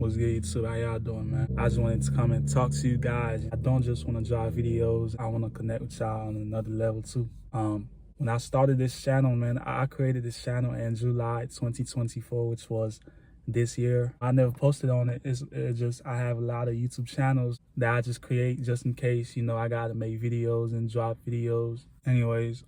What's good, YouTube? How y'all doing, man? I just wanted to come and talk to you guys. I don't just want to drop videos. I want to connect with y'all on another level too. When I started this channel, man, I created this channel in July 2024, which was this year. I never posted on it. It's just I have a lot of YouTube channels that I just create just in case, you know, I gotta make videos and drop videos. Anyways,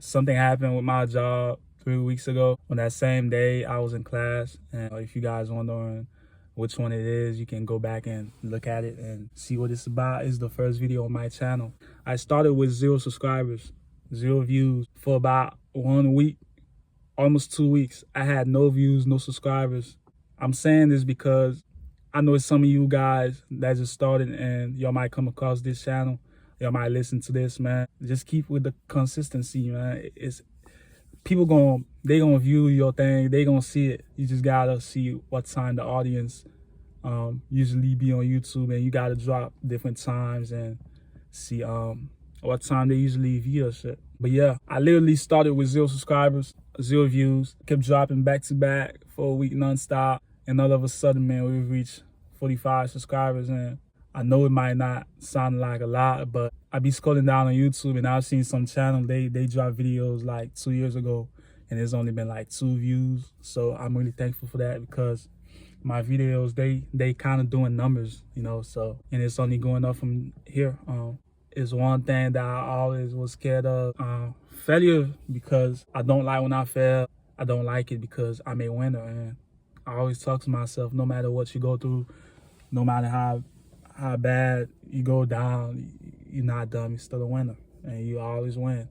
something happened with my job 3 weeks ago. On that same day, I was in class, and if you guys wondering which one it is, you can go back and look at it and see what it's about. It's the first video on my channel. I started with 0 subscribers, 0 views for about 1 week, almost 2 weeks. I had no views, no subscribers. I'm saying this because I know it's some of you guys that just started and y'all might come across this channel. Y'all might listen to this, man. Just keep with the consistency, man. It's people they gonna view your thing. They gonna see it. You just gotta see what time the audience usually be on YouTube, and you gotta drop different times and see what time they usually view your shit. But yeah, I literally started with 0 subscribers, 0 views, kept dropping back to back for a week nonstop, and all of a sudden, man, we reached 45 subscribers. And I know it might not sound like a lot, but I be scrolling down on YouTube and I've seen some channels, they dropped videos like 2 years ago and it's only been like 2 views. So I'm really thankful for that, because my videos, they kind of doing numbers, you know, so, and it's only going up from here. It's one thing that I always was scared of, failure, because I don't like when I fail. I don't like it because I'm a winner, and I always talk to myself, no matter what you go through, no matter how bad you go down, you're not done. You're still a winner, and you always win.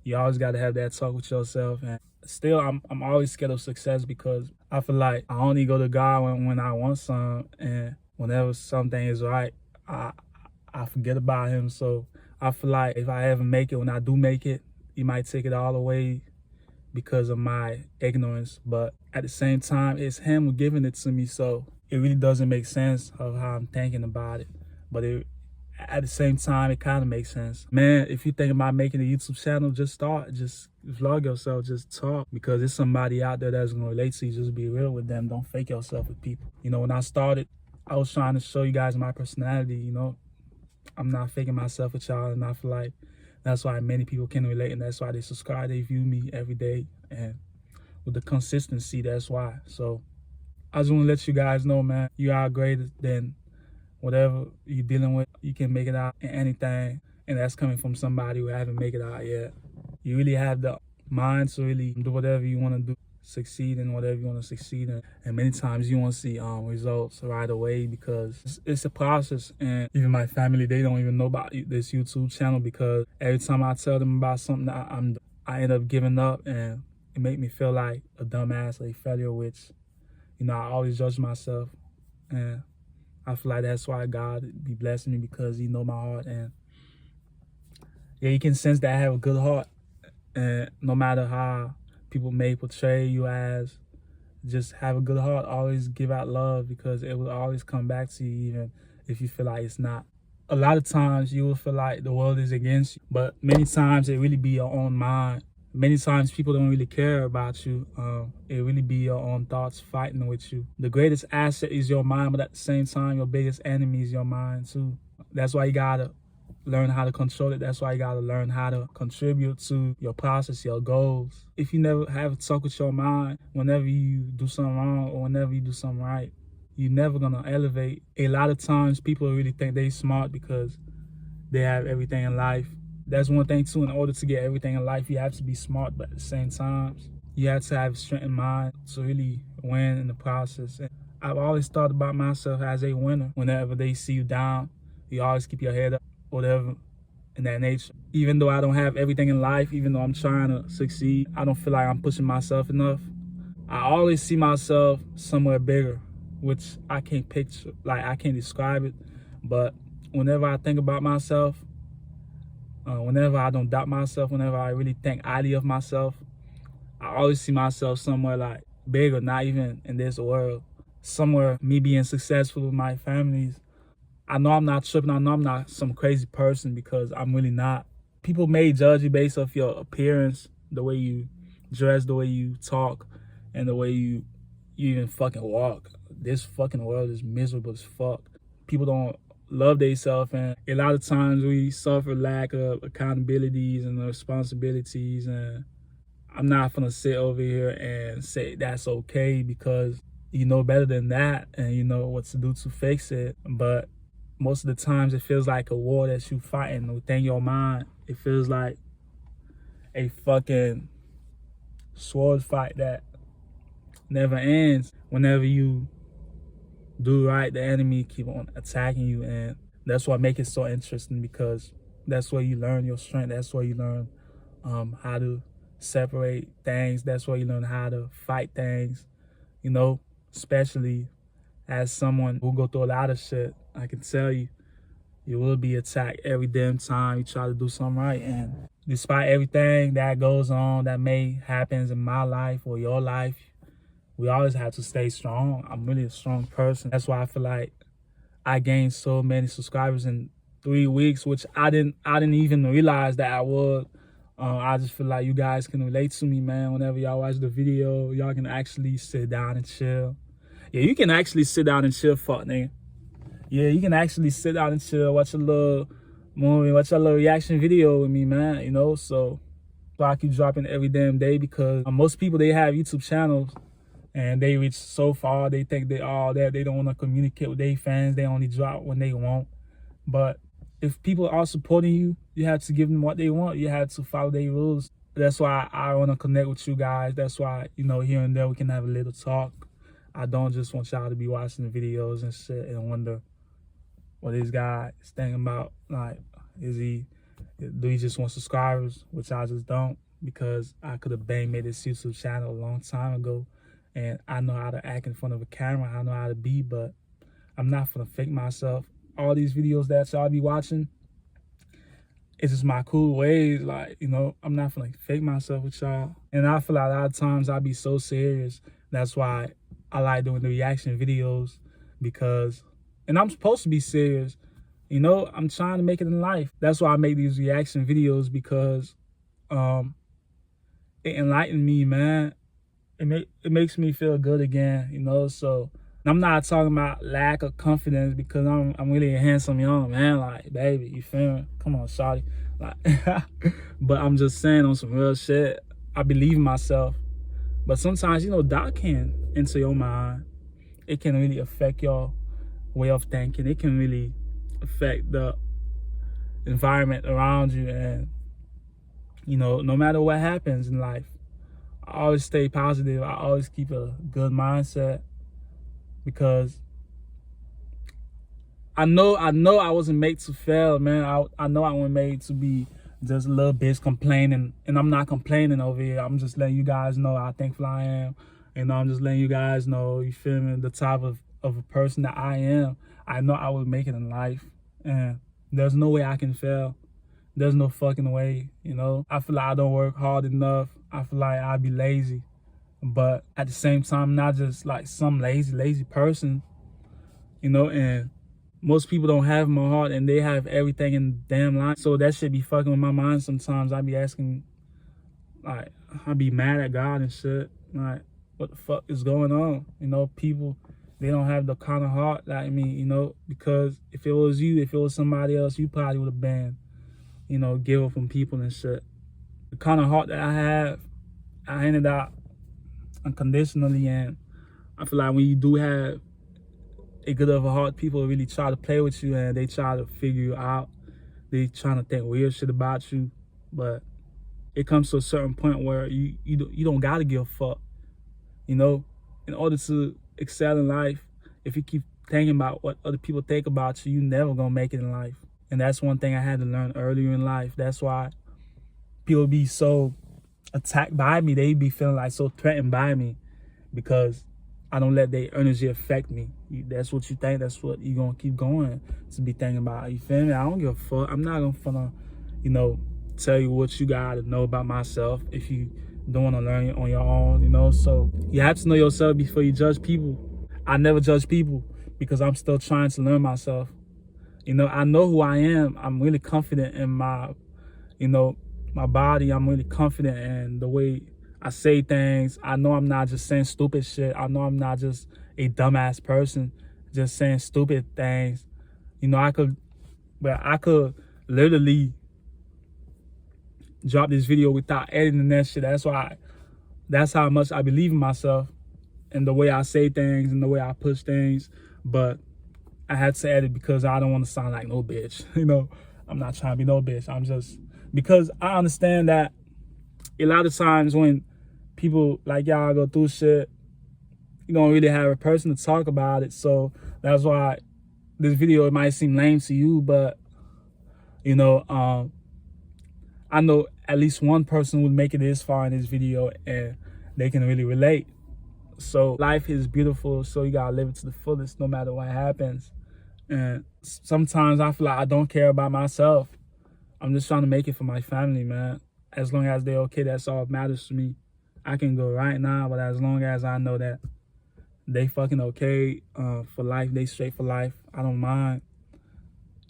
You always got to have that talk with yourself. And still, I'm always scared of success, because I feel like I only go to God when I want some, and whenever something is right, I forget about Him. So I feel like if I ever make it, when I do make it, He might take it all away because of my ignorance. But at the same time, it's Him who giving it to me, so it really doesn't make sense of how I'm thinking about it. But at the same time, it kind of makes sense. Man, if you think about making a YouTube channel, just start. Just vlog yourself. Just talk. Because there's somebody out there that's going to relate to you. Just be real with them. Don't fake yourself with people. You know, when I started, I was trying to show you guys my personality, you know. I'm not faking myself with y'all, and I feel like that's why many people can relate, and that's why they subscribe. They view me every day, and with the consistency, that's why. So I just want to let you guys know, man, you are greater than whatever you're dealing with. You can make it out in anything, and that's coming from somebody who haven't made it out yet. You really have the mind to really do whatever you want to do, succeed in whatever you want to succeed in. And many times you want to see results right away, because it's a process. And even my family, they don't even know about this YouTube channel, because every time I tell them about something, I end up giving up, and it make me feel like a dumbass, a failure, which, you know, I always judge myself. And I feel like that's why God be blessing me, because He know my heart. And yeah, you can sense that I have a good heart. And no matter how people may portray you as, just have a good heart. Always give out love, because it will always come back to you, even if you feel like it's not. A lot of times you will feel like the world is against you, but many times it really be your own mind. Many times people don't really care about you. It really be your own thoughts fighting with you. The greatest asset is your mind, but at the same time, your biggest enemy is your mind too. That's why you gotta learn how to control it. That's why you gotta learn how to contribute to your process, your goals. If you never have a talk with your mind, whenever you do something wrong or whenever you do something right, you're never gonna elevate. A lot of times people really think they smart because they have everything in life. That's one thing too. In order to get everything in life, you have to be smart, but at the same time, you have to have strength in mind to really win in the process. And I've always thought about myself as a winner. Whenever they see you down, you always keep your head up, whatever in that nature. Even though I don't have everything in life, even though I'm trying to succeed, I don't feel like I'm pushing myself enough. I always see myself somewhere bigger, which I can't picture, like I can't describe it. But whenever I think about myself, whenever I don't doubt myself, whenever I really think highly of myself, I always see myself somewhere like bigger, not even in this world. Somewhere me being successful with my families. I know I'm not tripping. I know I'm not some crazy person, because I'm really not. People may judge you based off your appearance, the way you dress, the way you talk, and the way you even fucking walk. this fucking world is miserable as fuck. People don't love themselves, and a lot of times we suffer lack of accountabilities and responsibilities. And I'm not gonna sit over here and say that's okay, because you know better than that and you know what to do to fix it. But most of the times it feels like a war that you fighting within your mind. It feels like a fucking sword fight that never ends. Whenever you do right, the enemy keep on attacking you, and that's what makes it so interesting, because that's where you learn your strength. That's where you learn how to separate things. That's where you learn how to fight things, you know, especially as someone who go through a lot of shit. I can tell you, you will be attacked every damn time you try to do something right. And despite everything that goes on that may happen in my life or your life, we always have to stay strong. I'm really a strong person. That's why I feel like I gained so many subscribers in 3 weeks, which I didn't even realize that I would. I just feel like you guys can relate to me, man. Whenever y'all watch the video, y'all can actually sit down and chill. Yeah, you can actually sit down and chill, fuck nigga. Yeah, you can actually sit down and chill, watch a little movie, watch a little reaction video with me, man, you know? So I keep dropping every damn day, because most people, they have YouTube channels and they reach so far, they think they all that. They don't want to communicate with their fans. They only drop when they want. But if people are supporting you, you have to give them what they want. You have to follow their rules. That's why I want to connect with you guys. That's why, you know, here and there we can have a little talk. I don't just want y'all to be watching the videos and shit and wonder what this guy is thinking about. Like, do he just want subscribers? Which I just don't, because I could have bang made this YouTube channel a long time ago. And I know how to act in front of a camera. I know how to be, but I'm not gonna fake myself. All these videos that y'all be watching, it's just my cool ways. Like, you know, I'm not gonna fake myself with y'all. And I feel like a lot of times I be so serious. That's why I like doing the reaction videos, because, and I'm supposed to be serious. You know, I'm trying to make it in life. That's why I make these reaction videos, because it enlightened me, man. It makes me feel good again, you know. So I'm not talking about lack of confidence, because I'm really a handsome young man, like, baby, you feel me? Come on, shawty. Like, but I'm just saying, on some real shit, I believe in myself. But sometimes, you know, doubt can enter your mind. It can really affect your way of thinking. It can really affect the environment around you. And, you know, no matter what happens in life, I always stay positive. I always keep a good mindset, because I know I wasn't made to fail, man. I know I wasn't made to be just a little bitch complaining, and I'm not complaining over here. I'm just letting you guys know how thankful I am. You know, I'm just letting you guys know, you feel me, the type of a person that I am. I know I would make it in life, and there's no way I can fail. There's no fucking way, you know. I feel like I don't work hard enough. I feel like I'd be lazy. But at the same time, not just like some lazy person, you know. And most people don't have my heart, and they have everything in the damn life. So that shit be fucking with my mind sometimes. I be asking, like, I be mad at God and shit. Like, what the fuck is going on? You know, people, they don't have the kind of heart like me, you know. Because if it was you, if it was somebody else, you probably would have been, you know, give up on people and shit. The kind of heart that I have, I handed out unconditionally. And I feel like when you do have a good of a heart, people really try to play with you, and they try to figure you out. They trying to think weird shit about you. But it comes to a certain point where you don't gotta give a fuck. You know, in order to excel in life, if you keep thinking about what other people think about you, you never gonna make it in life. And that's one thing I had to learn earlier in life. That's why people be so attacked by me. They be feeling like so threatened by me, because I don't let their energy affect me. That's what you think. That's what you're going to keep going to be thinking about. You feel me? I don't give a fuck. I'm not going to, you know, tell you what you got to know about myself if you don't want to learn it on your own, you know. So you have to know yourself before you judge people. I never judge people, because I'm still trying to learn myself. You know, I know who I am. I'm really confident in my, you know, my body. I'm really confident in the way I say things. I know I'm not just saying stupid shit. I know I'm not just a dumbass person just saying stupid things. You know, I could literally drop this video without editing that shit. That's how much I believe in myself and the way I say things and the way I push things. But I had to edit because I don't want to sound like no bitch. You know, I'm not trying to be no bitch. I'm just, because I understand that a lot of times when people like y'all go through shit, you don't really have a person to talk about it. So that's why this video, it might seem lame to you, but you know, I know at least one person would make it this far in this video and they can really relate. So life is beautiful, so you gotta live it to the fullest no matter what happens. And sometimes I feel like I don't care about myself. I'm just trying to make it for my family, man. As long as they're okay, that's all that matters to me. I can go right now, but as long as I know that they fucking okay for life, they straight for life, I don't mind.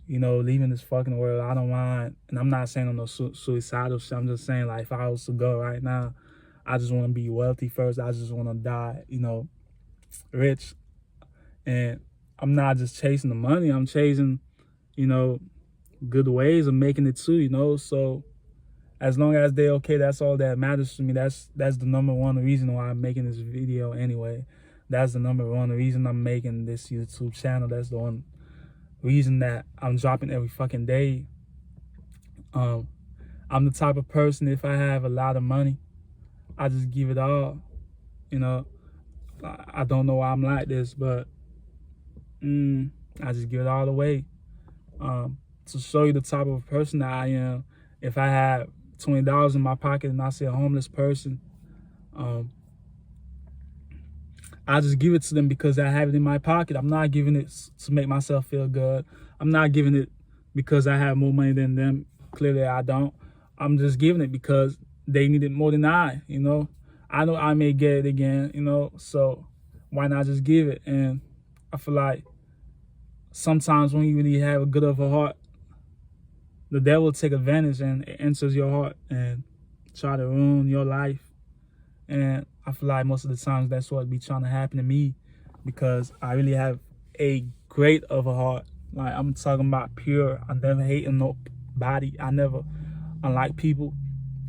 You know, leaving this fucking world, I don't mind. And I'm not saying I'm no suicidal shit. I'm just saying, like, if I was to go right now, I just want to be wealthy first. I just want to die, you know, rich. And I'm not just chasing the money. I'm chasing, you know, good ways of making it too, you know. So as long as they're okay, that's all that matters to me. That's the number one reason why I'm making this video anyway. That's the number one reason I'm making this YouTube channel. That's the one reason that I'm dropping every fucking day. I'm the type of person, if I have a lot of money, I just give it all. You know, I don't know why I'm like this, but I just give it all away. To show you the type of person that I am, if I have $20 in my pocket and I see a homeless person, I just give it to them because I have it in my pocket. I'm not giving it to make myself feel good. I'm not giving it because I have more money than them. Clearly I don't. I'm just giving it because they need it more than I, you know. I know I may get it again, you know, so why not just give it? And I feel like sometimes when you really have a good of a heart, the devil will take advantage and it enters your heart and try to ruin your life. And I feel like most of the times that's what be trying to happen to me, because I really have a great of a heart. Like, I'm talking about pure. I never hate nobody. I never unlike people.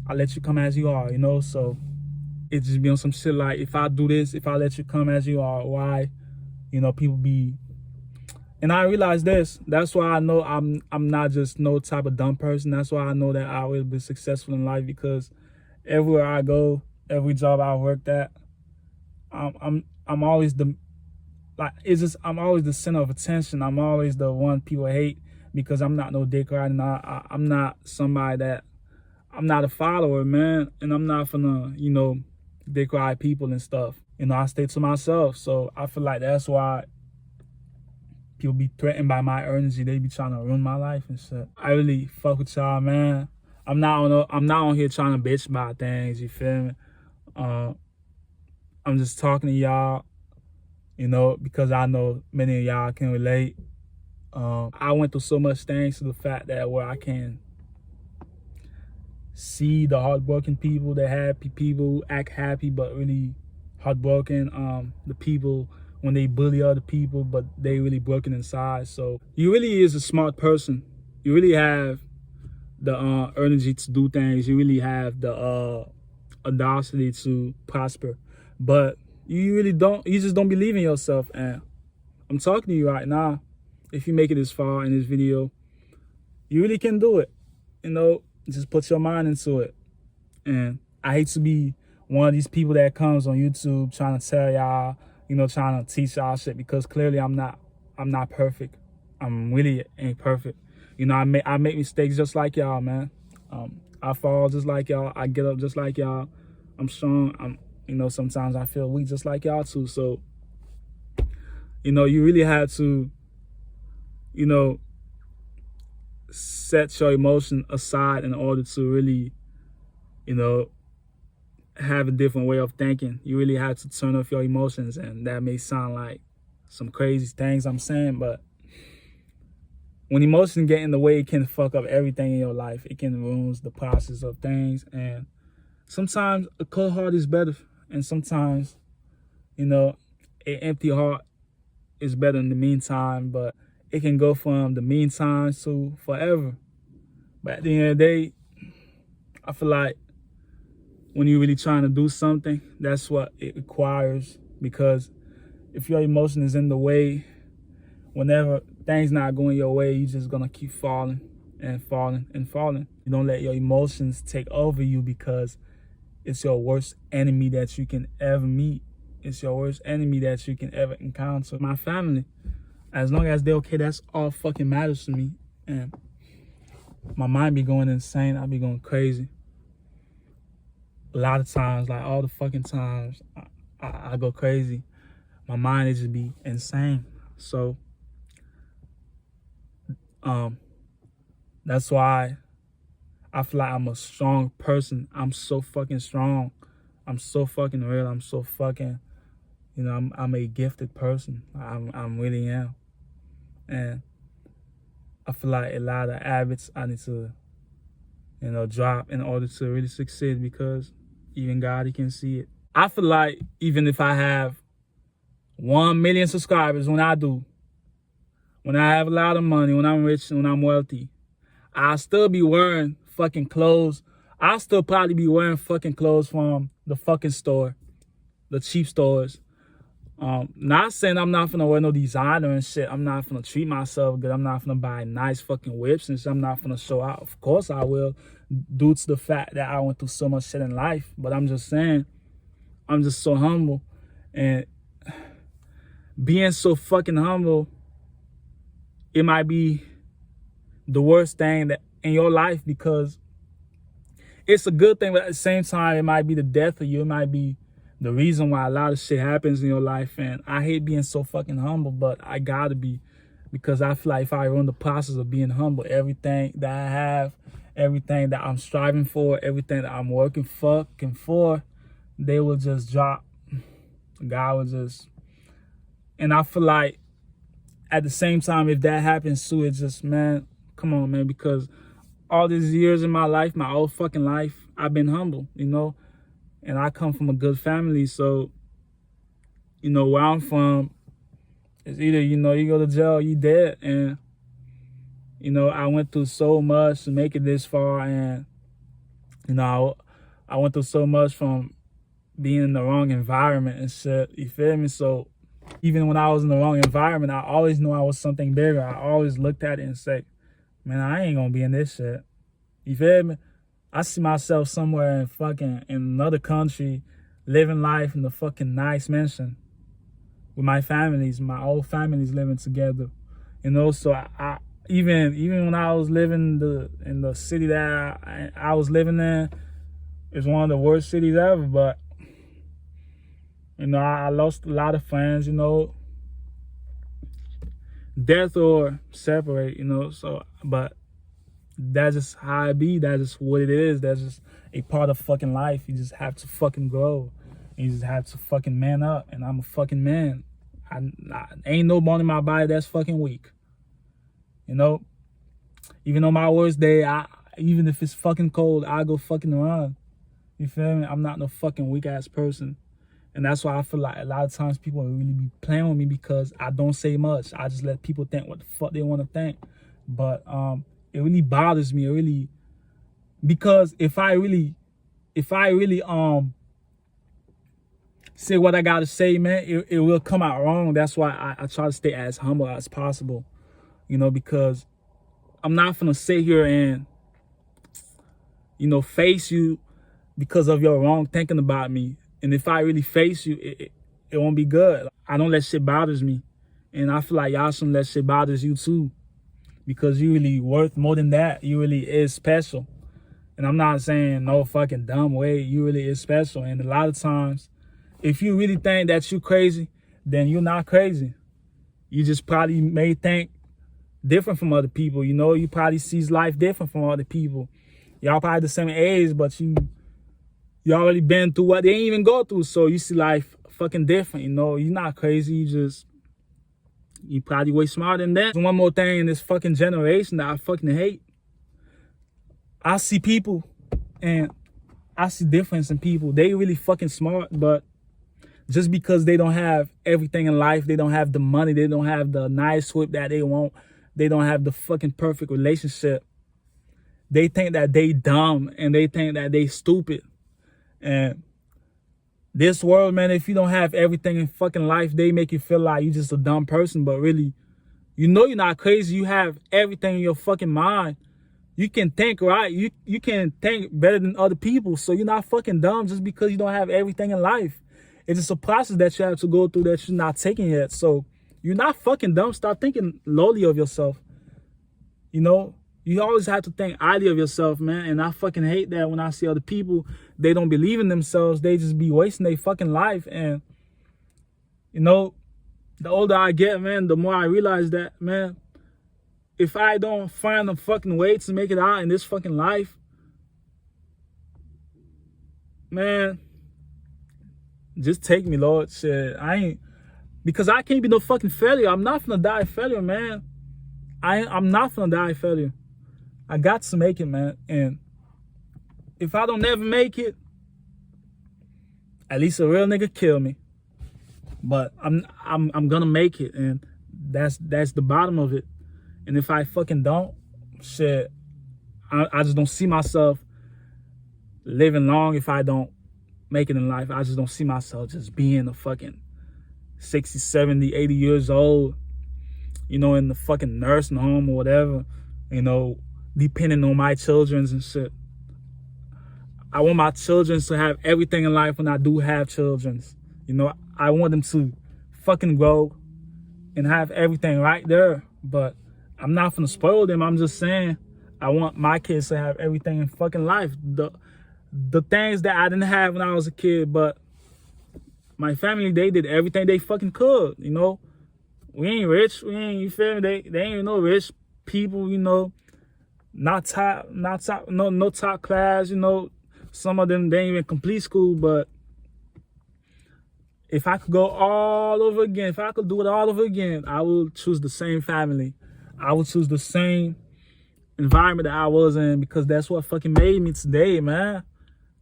I let you come as you are, you know. So it just be on some shit like, if I do this, if I let you come as you are, why, you know, people be. And I realize this. That's why I know I'm not just no type of dumb person. That's why I know that I will be successful in life, because everywhere I go, every job I worked at, I'm always the, like, it's just, I'm always the center of attention. I'm always the one people hate, because I'm not no dick riding. I'm not somebody that, I'm not a follower, man. And I'm not finna, you know, dick ride people and stuff. You know, I stay to myself. So I feel like that's why people be threatened by my energy. They be trying to ruin my life and shit. I really fuck with y'all, man. I'm not on here trying to bitch about things, you feel me? I'm just talking to y'all, you know, because I know many of y'all can relate. I went through so much things to the fact that where I can see the hardworking people, the happy people who act happy but really heartbroken. The people when they bully other people but they really broken inside. So you really is a smart person. You really have the energy to do things. You really have the audacity to prosper, but you really don't. You just don't believe in yourself. And I'm talking to you right now. If you make it this far in this video, you really can do it. You know, just put your mind into it. And I hate to be one of these people that comes on YouTube trying to tell y'all, you know, trying to teach y'all shit, because clearly I'm not perfect. I'm really ain't perfect. You know, I make mistakes just like y'all, man. I fall just like y'all. I get up just like y'all. I'm strong. You know, sometimes I feel weak just like y'all too. So, you know, you really have to, you know, set your emotion aside in order to really, you know, have a different way of thinking. You really have to turn off your emotions. And that may sound like some crazy things I'm saying, but when emotions get in the way, it can fuck up everything in your life. It can ruin the process of things. And sometimes a cold heart is better. And sometimes, you know, an empty heart is better in the meantime, but it can go from the meantime to forever. But at the end of the day, I feel like when you're really trying to do something, that's what it requires. Because if your emotion is in the way, whenever things not going your way, you're just gonna keep falling and falling and falling. You don't let your emotions take over you, because it's your worst enemy that you can ever meet. It's your worst enemy that you can ever encounter. My family, as long as they're okay, that's all fucking matters to me. And my mind be going insane. I be going crazy. A lot of times, like all the fucking times, I go crazy. My mind is just be insane. So, that's why I feel like I'm a strong person. I'm so fucking strong. I'm so fucking real. I'm so fucking, you know, I'm a gifted person. I'm really am. And I feel like a lot of habits I need to, you know, drop in order to really succeed, because even God, he can see it. I feel like even if I have 1 million subscribers, when I have a lot of money, when I'm rich, when I'm wealthy, I'll still be wearing fucking clothes. I'll still probably be wearing fucking clothes from the fucking store, the cheap stores. Not saying I'm not gonna wear no designer and shit. I'm not gonna treat myself good. I'm not gonna buy nice fucking whips and shit. I'm not gonna show out. Of course I will, due to the fact that I went through so much shit in life. But I'm just saying, I'm just so humble. And being so fucking humble, it might be the worst thing that in your life, because it's a good thing, but at the same time, it might be the death of you. It might be the reason why a lot of shit happens in your life. And I hate being so fucking humble, but I gotta be, because I feel like if I run the process of being humble, everything that I have, everything that I'm striving for, everything that I'm working fucking for, they will just drop. God will just, and I feel like at the same time, if that happens too, it's just, man, come on, man, because all these years in my life, my whole fucking life, I've been humble, you know, and I come from a good family. So, you know, where I'm from, it's either, you know, you go to jail or you dead. And, you know, I went through so much to make it this far. And, you know, I went through so much from being in the wrong environment and shit, you feel me? So even when I was in the wrong environment, I always knew I was something bigger. I always looked at it and said, man, I ain't gonna be in this shit. You feel me? I see myself somewhere in another country, living life in the fucking nice mansion with my families, my old families living together. You know, so I even when I was living in the city that I was living in, it's one of the worst cities ever. But you know, I lost a lot of friends. You know, death or separate, you know, so, but that's just how it be. That's just what it is. That's just a part of fucking life. You just have to fucking grow. You just have to fucking man up. And I'm a fucking man. I ain't no bone in my body that's fucking weak. You know, even on my worst day, even if it's fucking cold, I go fucking run. You feel me? I'm not no fucking weak ass person. And that's why I feel like a lot of times people really be playing with me, because I don't say much. I just let people think what the fuck they want to think. But it really bothers me. It really, because if I really say what I gotta say, man, it will come out wrong. That's why I try to stay as humble as possible. You know, because I'm not gonna sit here and, you know, face you because of your wrong thinking about me. And if I really face you, it won't be good. I don't let shit bothers me. And I feel like y'all shouldn't let shit bothers you too. Because you really worth more than that. You really is special. And I'm not saying no fucking dumb way. You really is special. And a lot of times, if you really think that you crazy, then you're not crazy. You just probably may think different from other people. You know, you probably sees life different from other people. Y'all probably the same age, but you already been through what they ain't even go through. So you see life fucking different, you know. You're not crazy. You probably way smarter than that. One more thing in this fucking generation that I fucking hate. I see people and I see difference in people. They really fucking smart, but just because they don't have everything in life, they don't have the money, they don't have the nice whip that they want, they don't have the fucking perfect relationship, they think that they dumb and they think that they stupid. And this world, man, if you don't have everything in fucking life, they make you feel like you're just a dumb person. But really, you know you're not crazy. You have everything in your fucking mind. You can think, right? You can think better than other people. So you're not fucking dumb just because you don't have everything in life. It's just a process that you have to go through that you're not taking yet. So you're not fucking dumb. Start thinking lowly of yourself. You know, you always have to think highly of yourself, man. And I fucking hate that when I see other people, they don't believe in themselves. They just be wasting their fucking life. And, you know, the older I get, man, the more I realize that, man, if I don't find a fucking way to make it out in this fucking life, man, just take me, Lord. Shit, because I can't be no fucking failure. I'm not gonna die a failure, man. I'm not gonna die a failure. I got to make it, man. And if I don't never make it, at least a real nigga kill me. But I'm gonna make it, and that's the bottom of it. And if I fucking don't, shit, I just don't see myself living long if I don't make it in life. I just don't see myself just being a fucking 60, 70, 80 years old, you know, in the fucking nursing home or whatever, you know, depending on my children and shit. I want my children to have everything in life when I do have children. You know, I want them to fucking grow and have everything right there. But I'm not gonna spoil them. I'm just saying I want my kids to have everything in fucking life. The things that I didn't have when I was a kid, but my family, they did everything they fucking could, you know. We ain't rich. We ain't, you feel me? They ain't no rich people, you know. No top class, you know. Some of them, they ain't even complete school, but if I could go all over again, if I could do it all over again, I would choose the same family. I would choose the same environment that I was in, because that's what fucking made me today, man.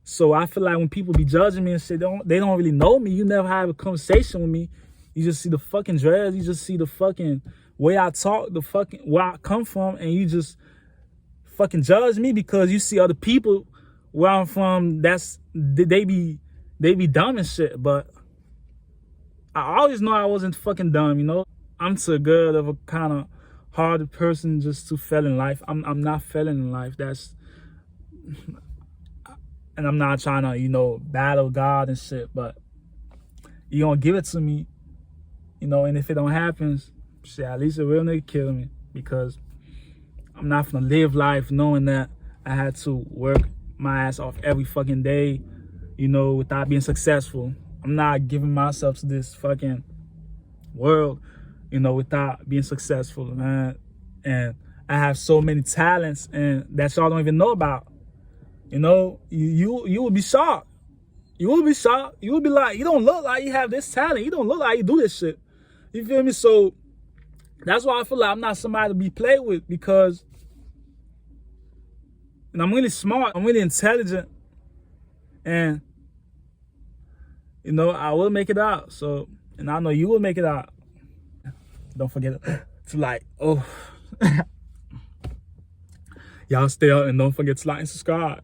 So I feel like when people be judging me and shit, they don't really know me. You never have a conversation with me. You just see the fucking dreads. You just see the fucking way I talk, the fucking where I come from, and you just fucking judge me because you see other people where I'm from. They be dumb and shit. But I always know I wasn't fucking dumb, you know. I'm too good of a kind of hard person just to fail in life. I'm not failing in life. And I'm not trying to, you know, battle God and shit, but you gonna give it to me, you know, and if it don't happen, shit, at least a real nigga kill me, because I'm not gonna live life knowing that I had to work my ass off every fucking day, you know, without being successful. I'm not giving myself to this fucking world, you know, without being successful, man. And I have so many talents and that y'all don't even know about. You know, you will be shocked. You will be shocked. You will be like, you don't look like you have this talent. You don't look like you do this shit. You feel me? So that's why I feel like I'm not somebody to be played with, because and I'm really smart. I'm really intelligent. And, you know, I will make it out. So, and I know you will make it out. Don't forget to like, y'all stay up and don't forget to like and subscribe.